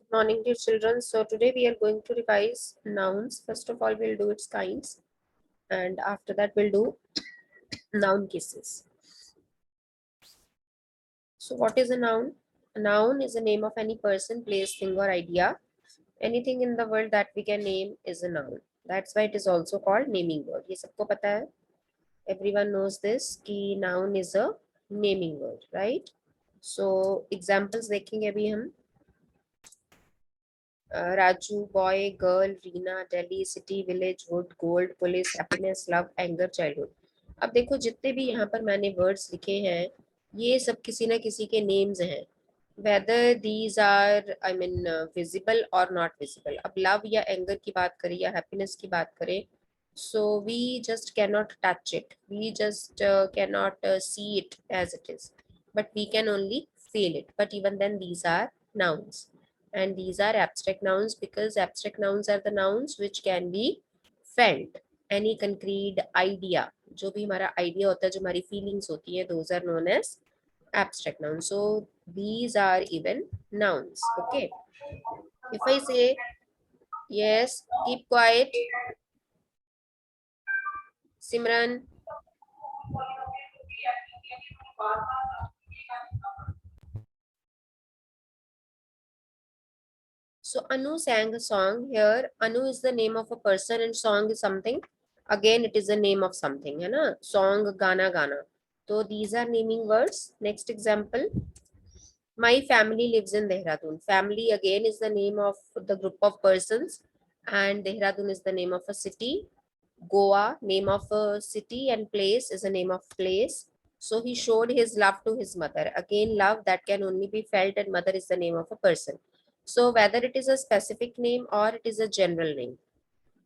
Morning, dear children. So today we are going to revise nouns. First of all, we'll do its kinds, and after that we'll do noun cases. So what is a noun? A noun is the name of any person, place, thing, or idea. Anything in the world that we can name is a noun. That's why it is also called naming word. ये सबको पता है? Everyone knows this कि noun is a naming word, right? So examples देखेंगे अभी हम. Raju, boy, girl, Reena, Delhi, city, village, would, gold, police, happiness, love, anger, childhood. अब देखो जितने भी यहाँ पर मैंने वर्ड्स लिखे हैं ये सब किसी ना किसी के नेम्स हैं. Whether these are I mean visible और नॉट विजिबल. अब लव या एंगर की बात करें या हैप्पीनेस की बात करें, so we just cannot touch it, we just cannot see it as it is, but we can only feel it. But even then these are nouns, and these are abstract nouns because abstract nouns are the nouns which can be felt. Any concrete idea, जो भी हमारा idea होता है, जो हमारी feelings होती है, those are known as abstract nouns. So these are even nouns. Okay, if I say yes, keep quiet, Simran. So Anu sang a song. Here Anu is the name of a person and song is something. Again it is the name of something, है ना? Song, गाना, गाना. So these are naming words. Next example. My family lives in Dehradun. Family again is the name of the group of persons, and Dehradun is the name of a city. Goa, name of a city, and place is a name of place. So he showed his love to his mother. Again, love that can only be felt, and mother is the name of a person. So whether it is a specific name or it is a general name,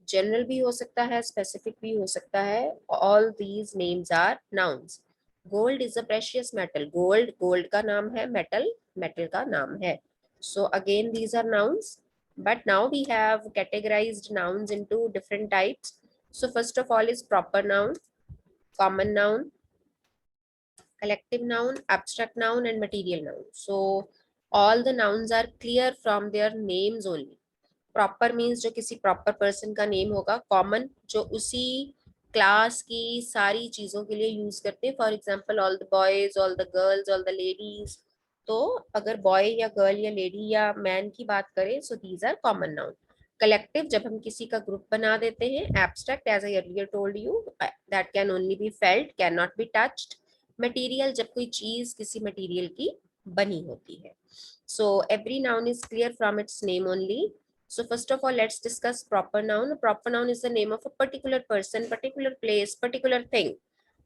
general भी हो सकता है, specific भी हो सकता है. All these names are nouns. Gold is a precious metal. Gold, gold का नाम है. Metal, metal का नाम है. So again these are nouns. But now we have categorized nouns into different types. So first of all is proper noun, common noun, collective noun, abstract noun, and material noun. So all the nouns are clear from their names only. Proper means जो किसी proper person का name होगा. Common जो उसी class की सारी चीजों के लिए यूज करते हैं. For example all the boys, all the girls, all the ladies. तो अगर बॉय या गर्ल या लेडी या मैन की बात करें, so these are common noun. Collective जब हम किसी का ग्रुप बना देते हैं. Abstract as I earlier told you, that can only be felt, can not be touched. Material जब कोई चीज किसी मटेरियल की बनी होती है. So every noun is clear from its name only. So first of all, let's discuss proper noun. A proper noun is the name of a particular person, particular place, particular thing.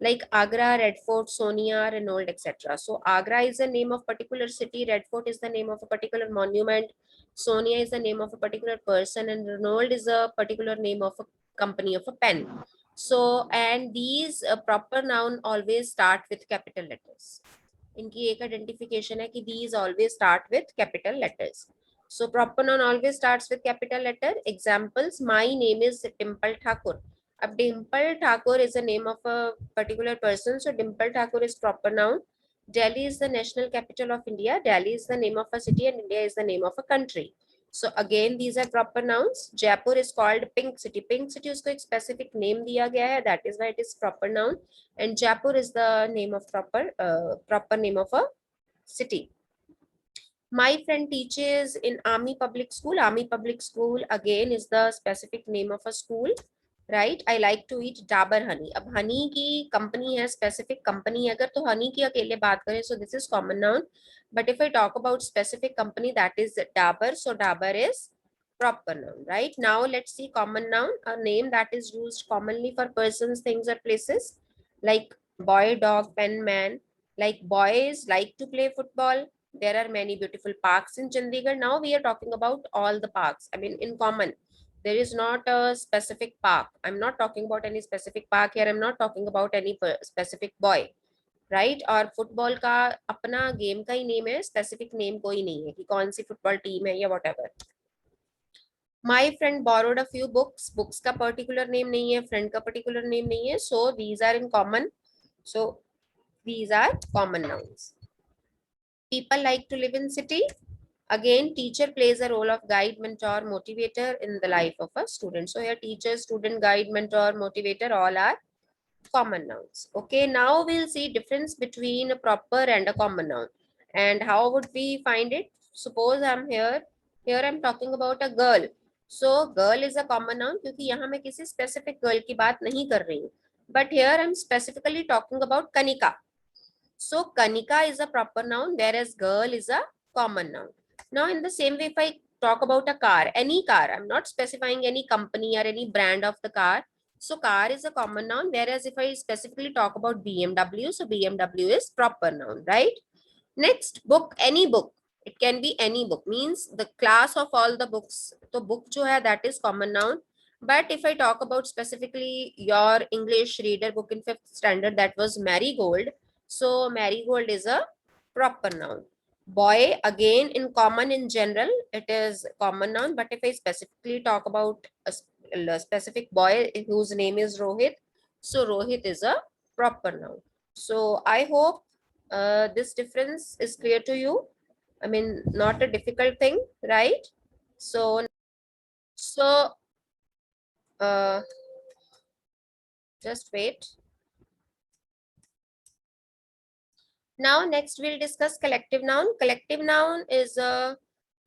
Like Agra, Red Fort, Sonia, Renault, etc. So Agra is the name of particular city, Red Fort is the name of a particular monument, Sonia is the name of a particular person, and Renault is a particular name of a company of a pen. So, and these proper noun always start with capital letters. इनकी एक identification है कि these always start with capital letters. So proper noun always starts with capital letter. Examples: my name is Dimple Thakur. अब Dimple Thakur is the name of a particular person, so Dimple Thakur is proper noun. Delhi is the national capital of India. Delhi is the name of a city and India is the name of a country. So again these are proper nouns. Jaipur is called pink city. Pink city उसको एक specific name दिया गया है, that is why it is proper noun. And Jaipur is the name of proper name of a city. My friend teaches in Army Public School. Army Public School again is the specific name of a school, right? I like to eat Dabur honey. अब honey की company है, specific company है. अगर तो honey की अकेले बात करें, so this is common noun. But if I talk about specific company, that is Dabur. So Dabur is proper noun, right? Now let's see common noun, a name that is used commonly for persons, things, or places. Like boy, dog, pen, man. Like boys like to play football. There are many beautiful parks in Chandigarh. Now we are talking about all the parks. I mean, in common. There is not a specific park. I'm not talking about any specific park here. I'm not talking about any specific boy. Right और football का अपना game का ही name है, specific name कोई नहीं है कि कौन सी फुटबॉल टीम है या whatever. My friend borrowed a few books. Books का पर्टिकुलर नेम नहीं है, फ्रेंड का पर्टिकुलर नेम नहीं है. So these are in common. So these are common nouns. People like to live in city. Again, teacher plays a role of guide, mentor, motivator in the life of a student. So here teacher, student, guide, mentor, motivator, all are common nouns. Okay, now we'll see difference between a proper and a common noun. And how would we find it? Suppose I'm here I'm talking about a girl. So girl is a common noun क्योंकि यहाँ मैं किसी specific girl की बात नहीं कर रही हूँ. But here I'm specifically talking about Kanika. So Kanika is a proper noun, whereas girl is a common noun. Now in the same way, if I talk about a car, any car, I'm not specifying any company or any brand of the car. So car is a common noun, whereas if I specifically talk about BMW, so BMW is proper noun, right? Next, book, any book. It can be any book, means the class of all the books. So book jo hai, that is common noun. But if I talk about specifically your English reader book in 5th standard, that was Marigold. So marigold is a proper noun. Boy, again in common in general, it is common noun. But if I specifically talk about a specific boy whose name is Rohit, so Rohit is a proper noun. So I hope this difference is clear to you. I mean, not a difficult thing, right? So uh, just wait. Now, next we'll discuss collective noun. Collective noun is a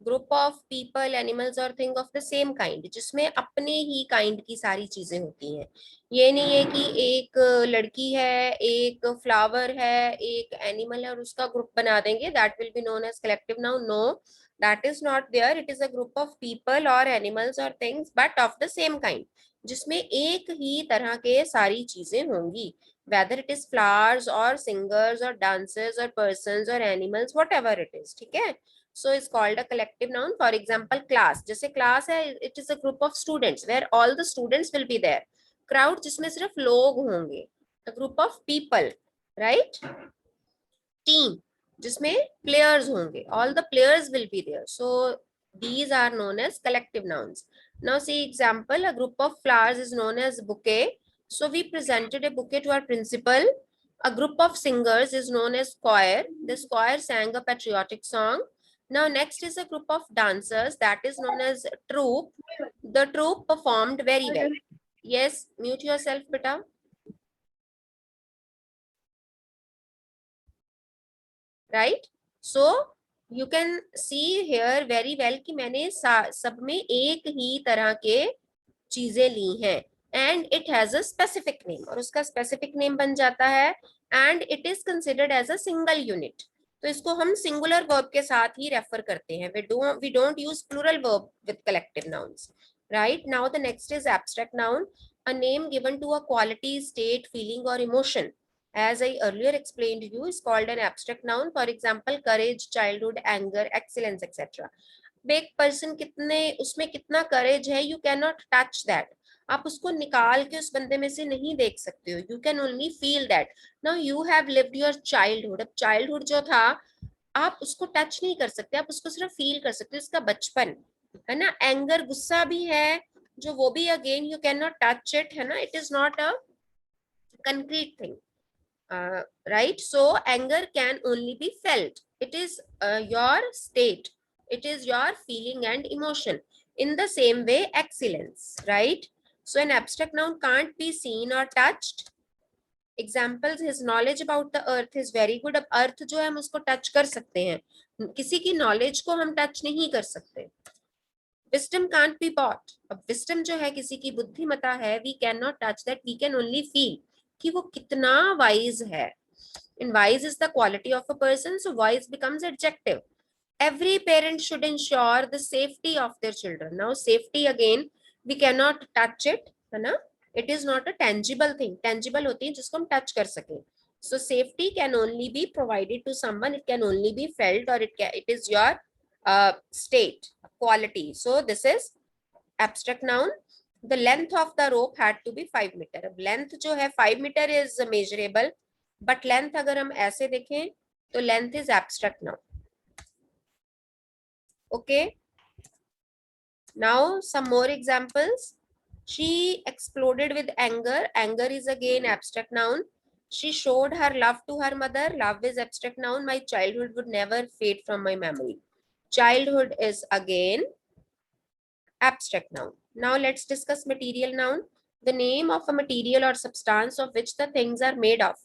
group of people, animals और thing of the same kind, जिसमें अपने ही kind की सारी चीजें होती हैं. ये नहीं है कि एक लड़की है, एक flower है, एक animal है और उसका group बना देंगे. That will be known as collective noun. No, that is not there. It is a group of people or animals or things, but of the same kind, जिसमें एक ही तरह के सारी चीजें होंगी. Whether it is flowers or singers or dancers or persons or animals, whatever it is, ठीक है? So it's called a collective noun. For example, class. जैसे class है, it is a group of students where all the students will be there. Crowd जिसमें सिर्फ लोग होंगे. A group of people, right? Team जिसमें players होंगे. All the players will be there. So these are known as collective nouns. Now see example, a group of flowers is known as bouquet. So we presented a bouquet to our principal. A group of singers is known as choir. This choir sang a patriotic song. Now next is a group of dancers, that is known as troupe. The troupe performed very well. Yes, mute yourself, beta. Right? So you can see here very well कि मैंने सब में एक ही तरह के चीजें ली हैं. And it has a specific name, और उसका specific name बन जाता है and it is considered as a single unit. तो इसको हम singular verb के साथ ही refer करते हैं. We don't use plural verb with collective nouns. Right? Now the next is abstract noun, a name given to a quality, state, feeling or emotion. As I earlier explained to you, is called an abstract noun. For example, courage, childhood, anger, excellence, etc. Big person कितने उसमें कितना courage है, you cannot touch that. आप उसको निकाल के उस बंदे में से नहीं देख सकते हो. You can only feel that. Now you have lived your childhood. अब childhood जो था, आप उसको टच नहीं कर सकते, आप उसको सिर्फ फील कर सकते हो. उसका बचपन है ना. एंगर, गुस्सा भी है जो, वो भी again you can not touch it, है ना. It is not a concrete thing. Right? So anger can only be felt. It is your state. It is your feeling and emotion. In the same way, excellence, right? So an abstract noun can't be seen or touched. Examples, his knowledge about the earth is very good. अब earth जो है हम उसको touch कर सकते हैं, किसी की knowledge को हम touch नहीं कर सकते. Wisdom can't be bought. अब wisdom जो है, किसी की बुद्धिमता है, we cannot touch that. We can only feel कि वो कितना wise है. And wise is the quality of a person, so wise becomes adjective. Every parent should ensure the safety of their children. Now safety, again we cannot touch it, है ना. It is not a tangible thing. Tangible होती है जिसको हम touch कर सकें. So safety can only be provided to someone. It can only be felt, or it is your state, quality. So this is abstract noun. The length of the rope had to be 5 meter. अब length जो है 5 meter is measurable, but length अगर हम ऐसे देखें तो length is abstract noun. Okay. Now some more examples. She exploded with anger. Anger is again abstract noun. She showed her love to her mother. Love is abstract noun. My childhood would never fade from my memory. Childhood is again abstract noun. Now let's discuss material noun. The name of a material or substance of which the things are made of.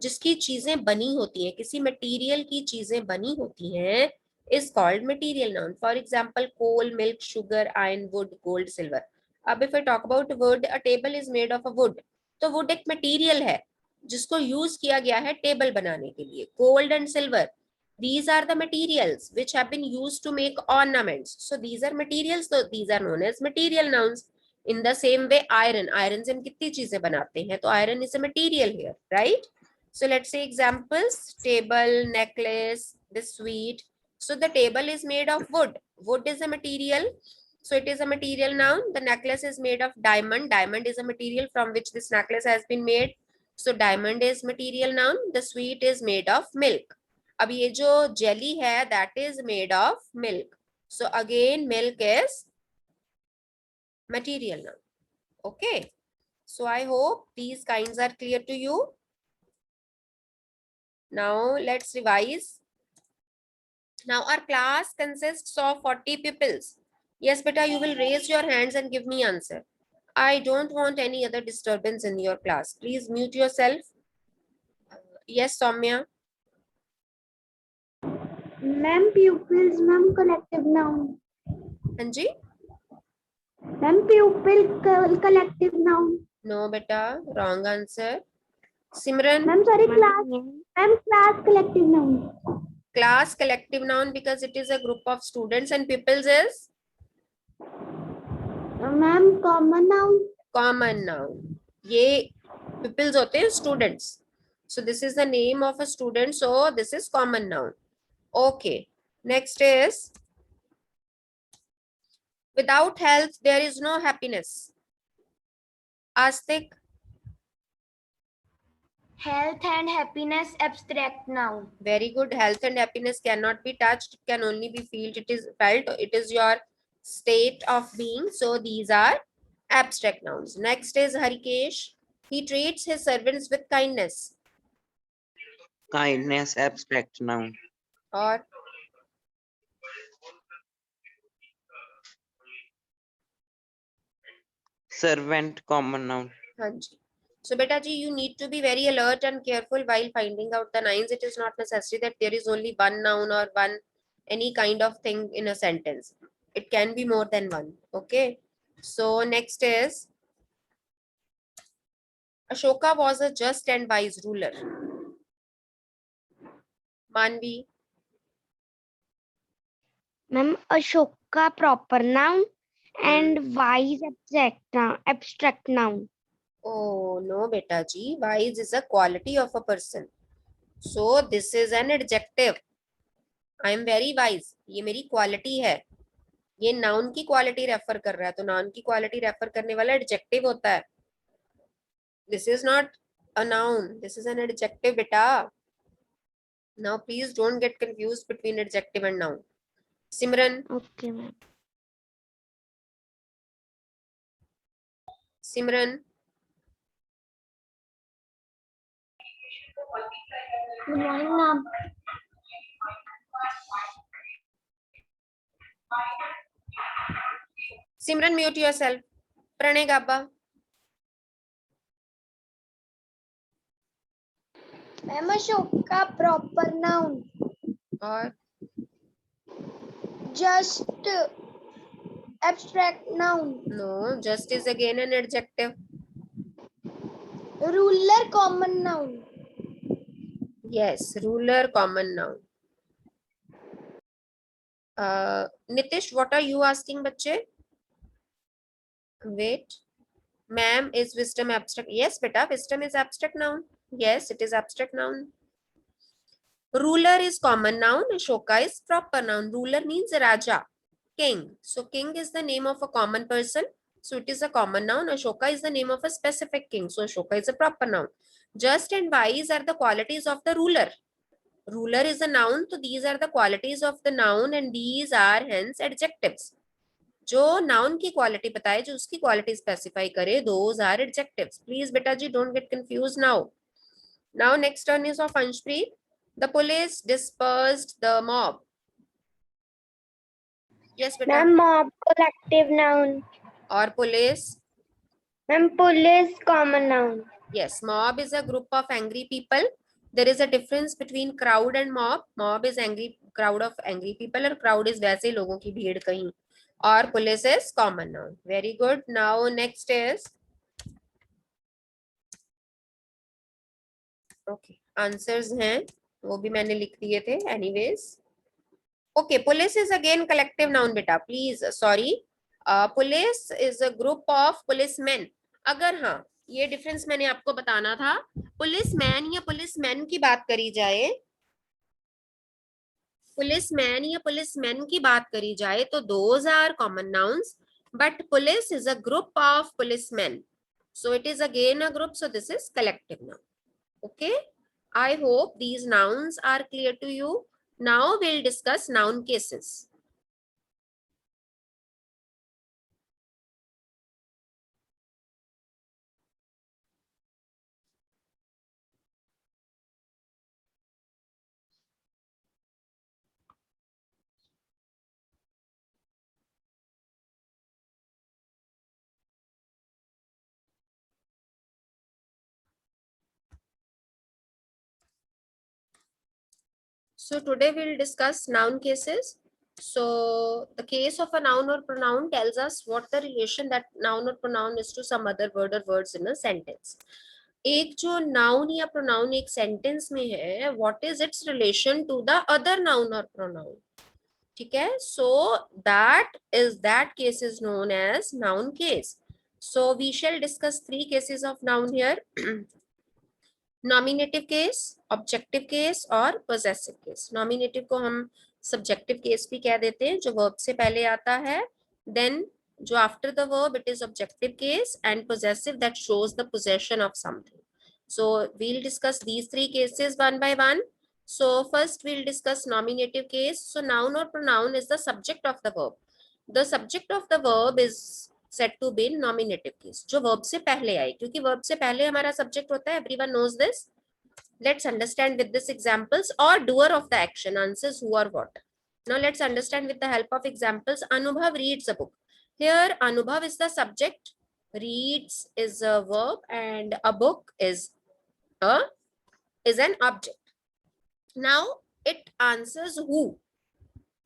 जिसकी चीजें बनी होती हैं, किसी material की चीजें बनी होती हैं, is called material noun. For example, coal, milk, sugar, iron, wood, gold, silver. अब if I talk about wood, a table is made of a wood. तो wood एक मटेरियल है जिसको यूज किया गया है टेबल बनाने के लिए. Gold and silver, these are the materials which have been used to make ornaments. So these are materials, so these are known as material nouns. In the same way, iron से हम कितनी चीजें बनाते हैं, तो iron is a material here, right? So let's say examples: table, necklace, this sweet. So the table is made of wood. Wood is a material, so it is a material noun. The necklace is made of diamond. Diamond is a material from which this necklace has been made. So diamond is material noun. The sweet is made of milk. अब ये जो jelly है, that is made of milk. So again, milk is material noun. Okay. So I hope these kinds are clear to you. Now let's revise. Now our class consists of 40 pupils. Yes, beta, you will raise your hands and give me answer. I don't want any other disturbance in your class. Please mute yourself. Yes, Soumya. Ma'am, pupils, ma'am, collective noun. Anji? Ma'am, pupil, collective noun. No, beta, wrong answer. Simran? Ma'am, sorry, class. Ma'am, class, collective noun. Class collective noun because it is a group of students, and pupils is Ma'am, common noun. common noun. ये pupils होते हैं students. So this is the name of a student. So this is common noun. Okay. Next is without health there is no happiness. Astik? Health and happiness, abstract noun. Very good. Health and happiness cannot be touched. It can only be felt. It is felt. It is your state of being. So these are abstract nouns. Next is Harikesh. He treats his servants with kindness. Kindness, abstract noun. Or Servant, common noun. Hanji. So beta ji, you need to be very alert and careful while finding out the nouns. It is not necessary that there is only one noun or one any kind of thing in a sentence. It can be more than one. Okay. So next is Ashoka was a just and wise ruler. Manvi? Ma'am, Ashoka, proper noun, and wise, abstract noun. Oh no, beta ji. Wise is a quality of a person. So this is an adjective. I am very wise. ये मेरी quality है. ये noun की quality refer कर रहा है, तो noun की क्वालिटी रेफर करने वाला एडजेक्टिव होता है. This is not a noun. This is an adjective, beta. Now please don't get confused between adjective and noun. Simran? Okay, ma'am. Simran? Good morning, ma'am. Simran, mute yourself. Pranay Gabba? Ma'am, Ashoka, proper noun. Or Just, abstract noun. no, just is again an adjective. Ruler, common noun. Yes, ruler, common noun. Nitish, what are you asking, bache? Wait. Ma'am, is wisdom abstract? Yes, beta, wisdom is abstract noun. Yes, it is abstract noun. Ruler is common noun. Ashoka is proper noun. Ruler means Raja, king. So king is the name of a common person. So it is a common noun. Ashoka is the name of a specific king. So Ashoka is a proper noun. Just and wise are the qualities of the ruler. Ruler is a noun. So these are the qualities of the noun and these are hence adjectives. जो noun की quality बताए, जो उसकी quality specify करे, those are adjectives. Please beta ji, don't get confused now. Now next turn is of Anshpreet. The police dispersed the mob. Yes बेटा. Ma'am mob collective noun. और police. Ma'am police common noun. Yes, mob is a group of angry people. There is a difference between crowd and mob. Mob is angry crowd of angry people और crowd is वैसे लोगों की भीड़ कहीं. और police is common noun. Very good. Now next is okay. Answers हैं वो भी मैंने लिख दिए थे. Anyways, okay. Police is again collective noun बेटा. Please, sorry. Police is a group of policemen. अगर हाँ ये डिफरेंस मैंने आपको बताना था. पुलिसमैन या पुलिसमैन की बात करी जाए, पुलिसमैन या पुलिसमैन की बात करी जाए तो those are common nouns, but police is a group of policeman, so it is again a group, so this is collective noun. Okay, I hope these nouns are clear to you. Now we'll discuss noun cases. So today we'll discuss noun cases. So the case of a noun or pronoun tells us what the relation that noun or pronoun is to some other word or words in a sentence. एक जो noun या pronoun एक sentence में है, what is its relation to the other noun or pronoun? ठीक है, so that case is known as noun case. So we shall discuss three cases of noun here. Nominative case, objective case और possessive case. Nominative को हम subjective case भी कह देते हैं, जो वर्ब से पहले आता है. देन जो after the verb it is objective case, and possessive that shows the possession of something. So we'll discuss these three cases one by one. So first we'll discuss nominative case. So noun or pronoun is the subject of the verb. The subject of the verb is said to be in nominative case. जो verb से पहले आए, क्योंकि verb से पहले हमारा subject होता है. Everyone knows this. Let's understand with this examples. Or doer of the action answers who or what. Now let's understand with the help of examples. Anubhav reads a book. Here Anubhav is the subject, reads is a verb, and a book is an object. Now it answers who.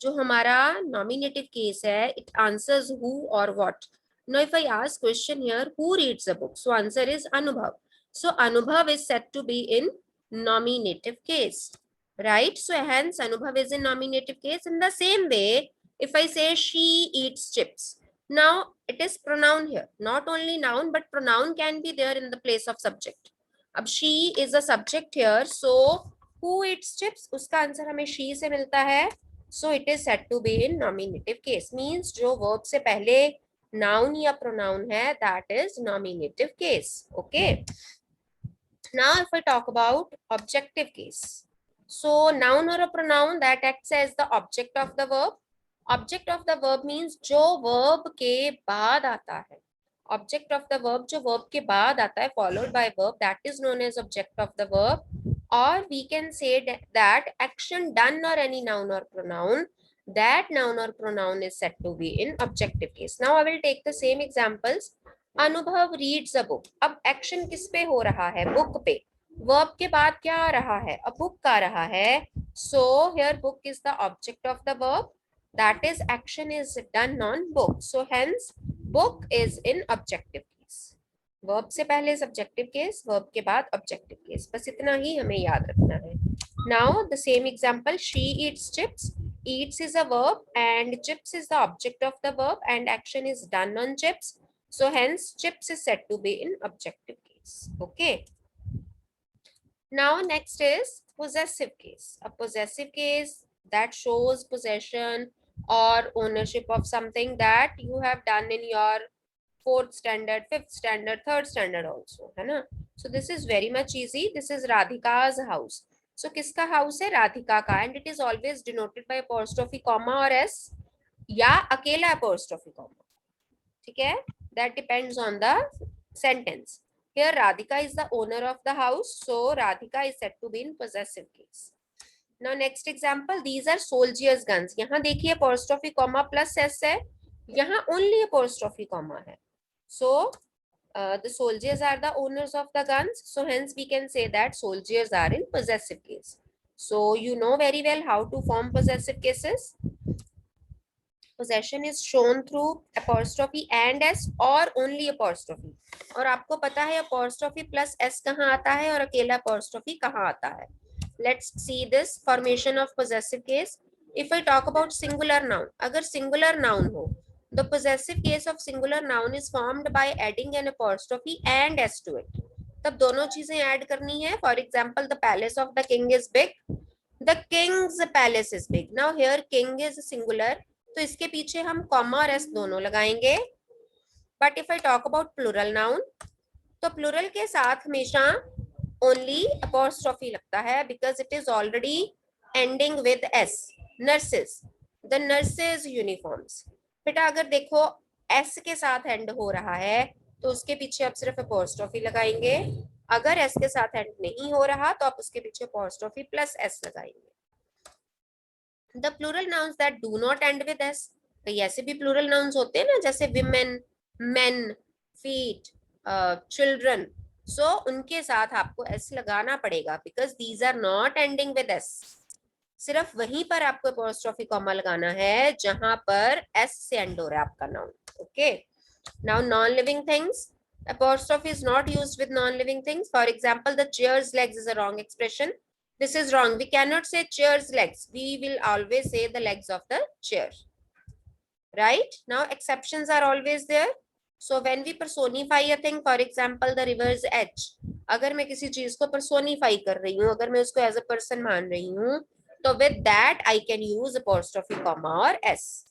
जो हमारा nominative case है, it answers who or what. Now if I ask question here, who reads a book? So answer is Anubhav. So Anubhav is said to be in nominative case, right? So hence Anubhav is in nominative case. In the same way, if I say she eats chips, now it is pronoun here, not only noun but pronoun can be there in the place of subject. अब she is a subject here, so who eats chips, उसका answer हमें she से मिलता है. So it is said to be in nominative case. Means जो verb से पहले noun या pronoun है, that is nominative case. Okay. Now if I talk about objective case. So noun or a pronoun that acts as the object of the verb. Object of the verb means जो verb के बाद आता है. Object of the verb जो verb के बाद आता है, followed by verb, that is known as object of the verb. Or we can say that action done or any noun or pronoun, that noun or pronoun is said to be in objective case. Now I will take the same examples. अनुभव reads a book. अब action किस पे हो रहा है? Book पे. Verb के बाद क्या आ रहा है? अ बुक आ रहा है. So here book is the object of the verb, that is action is done on book. So hence book is in objective case. Verb से पहले सब्जेक्टिव केस, वर्ब के बाद ऑब्जेक्टिव केस. बस इतना ही हमें याद रखना है. Now the same example, she Yeats chips. Eats is a verb and chips is the object of the verb and action is done on chips. So hence chips is said to be in objective case. Okay. Now next is possessive case. A possessive case that shows possession or ownership of something that you have done in your 4th standard, 5th standard, 3rd standard also, है ना? So this is very much easy. This is Radhika's house. So किसका house है? राधिका का. And it is always denoted by apostrophe comma or s, या अकेला apostrophe comma. ठीक है? That depends on the sentence. Here Radhika is the owner of the house, so Radhika is said to be in possessive case. Now next example, these are soldiers guns. यहाँ देखिए apostrophe comma plus s है, यहाँ only apostrophe comma है. So the soldiers are the owners of the guns, so hence we can say that soldiers are in possessive case. So you know very well how to form possessive cases. Possession is shown through apostrophe and s or only apostrophe. और आपको पता है apostrophe plus s कहाँ आता है और अकेला apostrophe कहाँ आता है. Let's see this formation of possessive case. If I talk about singular noun, अगर singular noun हो, the possessive case of singular noun is formed by adding an apostrophe and s to it. तब दोनों चीजें add करनी है. For example, the palace of the king is big. The king's palace is big. Now here king is singular, तो इसके पीछे हम comma और एस दोनों लगाएंगे. But if I talk about plural noun, तो प्लूरल के साथ हमेशा ओनली अपॉस्ट्रोफी लगता है because it is already ending with S. Nurses, the nurses uniforms. बेटा अगर देखो एस के साथ एंड हो रहा है तो उसके पीछे आप सिर्फ अपॉस्ट्रोफी लगाएंगे. अगर एस के साथ एंड नहीं हो रहा तो आप उसके पीछे अपॉस्ट्रोफी प्लस एस लगाएंगे. The plural nouns that do not end with s, कई ऐसे भी plural nouns होते हैं ना, जैसे women, men, feet, children. So उनके साथ आपको s लगाना पड़ेगा because these are not ending with s. सिर्फ वहीं पर आपको apostrophe comma लगाना है जहां पर s से end हो रहा है आपका noun. Okay. Now non-living things, apostrophe is not used with non-living things. For example, the chair's legs is a wrong expression. This is wrong. We cannot say chair's legs. We will always say the legs of the chair. Right? Now exceptions are always there. So when we personify a thing, for example, the river's edge. अगर मैं किसी चीज को personify कर रही हूँ, अगर मैं उसको as a person मान रही हूँ, तो with that I can use apostrophe comma or s.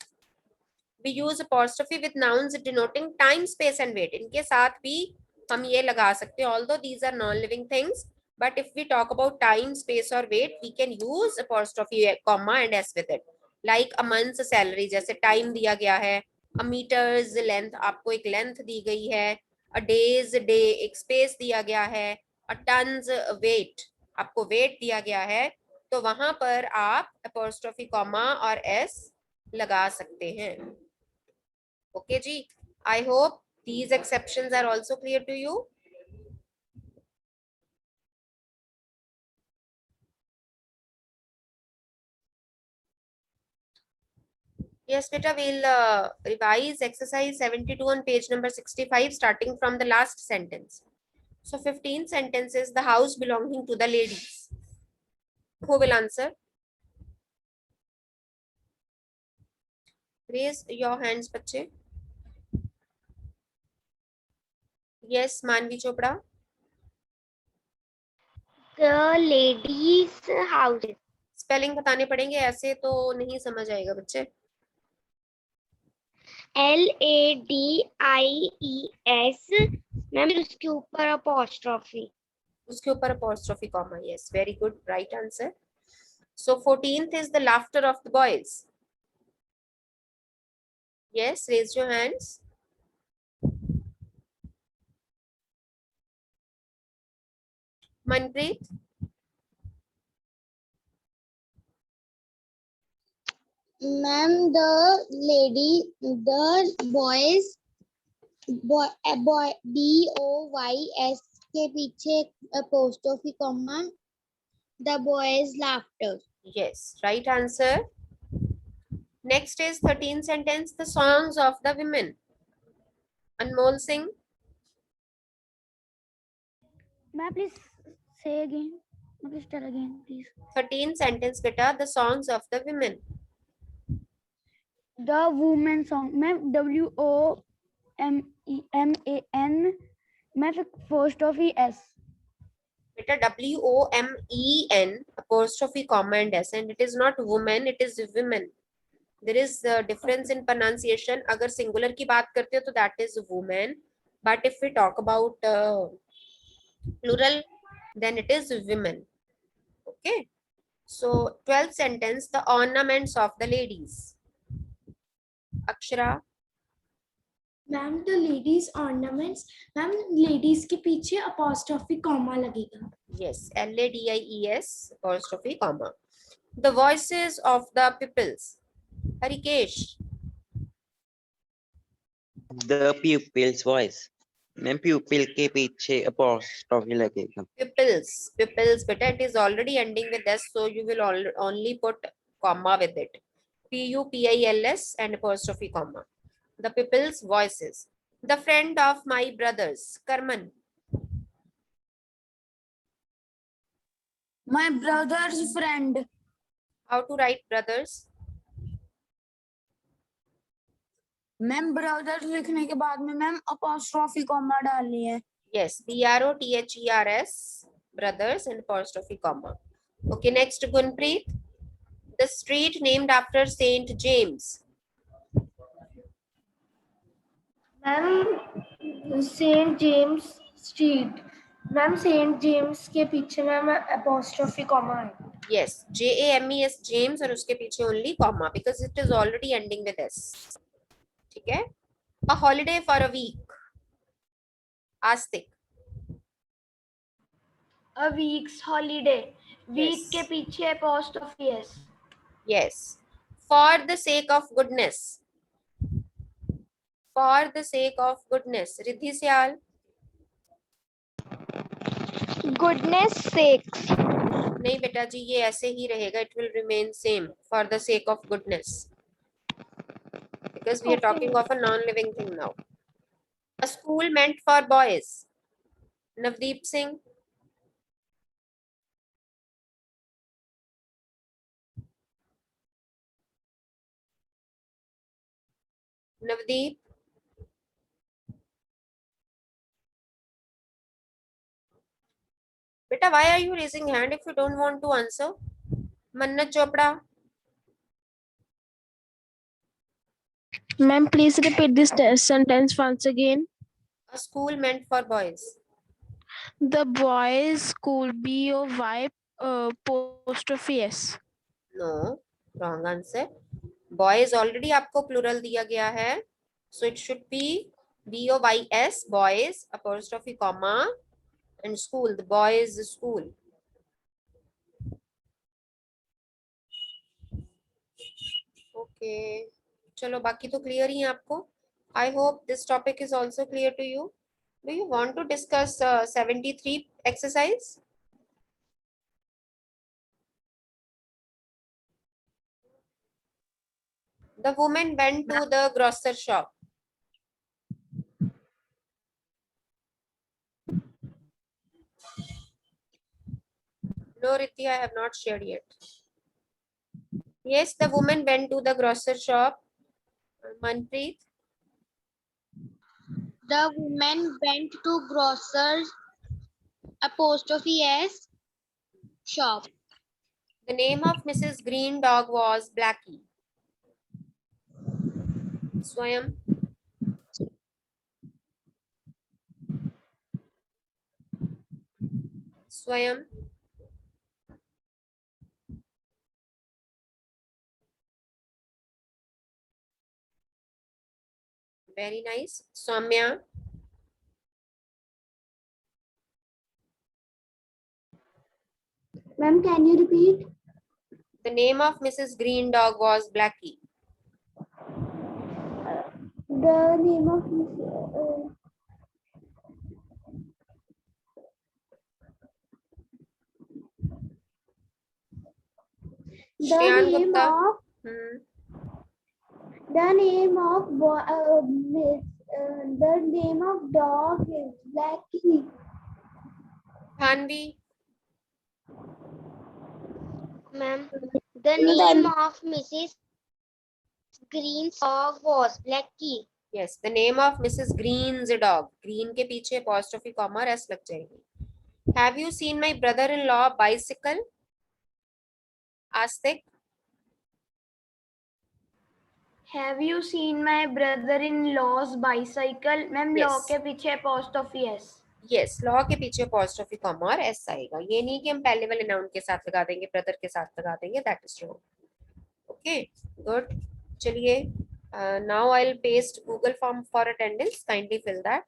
We use apostrophe with nouns denoting time, space and weight. इनके साथ भी हम ये लगा सकते हैं. Although these are non-living things, but if we talk about time, space or weight, we can use apostrophe comma and s with it. Like a month's salary, जैसे time दिया गया है. A meter's length, आपको एक length दी गई है. A day's day, एक space दिया गया है. A ton's weight, आपको weight दिया गया है. तो वहां पर आप apostrophe comma और s लगा सकते हैं. Okay जी, I hope these exceptions are also clear to you. Yes beta, we'll revise exercise 72 on page number 65 starting from the last sentence. So 15th sentence is the house belonging to the ladies. Who will answer? Raise your hands बच्चे. Yes, Manvi Chopra. The ladies' house. Spelling बताने पड़ेंगे, ऐसे तो नहीं समझ आएगा बच्चे. LADIES. Ma'am उसके ऊपर apostrophe. उसके ऊपर apostrophe comma. Yes, very good, right answer. So 14th is the laughter of the boys. Yes, raise your hands. Manpreet. Ma'am, the boys, BOYS के पीछे apostrophe comma, the boys' laughter. Yes, right answer. Next is 13th sentence, the songs of the women. Anmol Singh. Ma'am, please say again. Please tell again, please. 13th sentence beta, the songs of the women. The woman song. Ma'am, WOMEN. Ma'am, apostrophe S. Beta WOMEN apostrophe comma and s, and it is not woman, it is women. There is a difference in pronunciation. अगर singular की बात करते हो तो that is woman, but if we talk about plural, then it is women. Okay. So 12th sentence, the ornaments of the ladies. Akshara. Ma'am the ladies ornaments. Ma'am ladies के पीछे apostrophe comma लगेगा. Yes, LADIES apostrophe comma. The voices of the pupils. Harikesh. The pupil's voice. Ma'am pupil के पीछे apostrophe लगेगा. Pupils, beta, it is already ending with S, so you will only put comma with it. Pupils and apostrophe comma. The pupils' voices. The friend of my brothers. Karman. My brother's friend. How to write brothers? Ma'am brothers लिखने के बाद में ma'am apostrophe comma डालनी है. Yes, BROTHERS, brothers and apostrophe comma. Okay, next Gunpreet. The street named after Saint James. Ma'am Saint James street. Ma'am Saint James के पीछे ma'am apostrophe comma है. Yes, JAMES James और उसके पीछे only comma because it is already ending with S. ठीक है? A holiday for a week. Astik. A week's holiday. Week Yes. के पीछे अपोस्ट्रोफी S. Yes. For the sake of goodness. For the sake of goodness. Riddhi Syal. Goodness sex. नहीं बेटा जी ये ऐसे ही रहेगा. It will remain same. For the sake of goodness. Because we are talking of a non-living thing now. A school meant for boys. Navdeep Singh. Navdeep. Beta, why are you raising hand if you don't want to answer? Mannat Chopra. Ma'am, please repeat this sentence once again. A school meant for boys. The boys' school, BOY apostrophe S. No, wrong answer. Boys already आपको plural दिया गया है. So it should be BOYS, boys, apostrophe comma, and school, the boys' school. Okay. चलो बाकी तो clear ही है आपको. I hope this topic is also clear to you. Do you want to discuss 73 exercise? The woman went to the grocer shop. No, Ritti, I have not shared yet. Yes, the woman went to the grocer shop. Manpreet. The woman went to grocer's apostrophe S shop. The name of Mrs. Green dog was Blackie. Swayam. Swayam. Very nice. Soumya. Ma'am can you repeat. The name of Mrs. Green dog was Blackie. The name of Shreyan name Gupta. of the name of the name of dog is Blackie. Hanvi. Ma'am, the name of Mrs. Green's dog was Blackie. Yes, the name of Mrs. Green's dog. Green के पीछे apostrophe comma और s लग जाएगी. Have you seen my brother-in-law bicycle? Astik. Have you seen my brother-in-law's bicycle? Ma'am Yes. Law के पीछे apostrophe s. Yes, law के पीछे apostrophe comma और s आएगा. ये नहीं कि हम पहले वाले noun के साथ लगा देंगे, brother के साथ लगा देंगे. That is wrong. Okay, good. चलिए, now I'll paste Google form for attendance. Kindly fill that.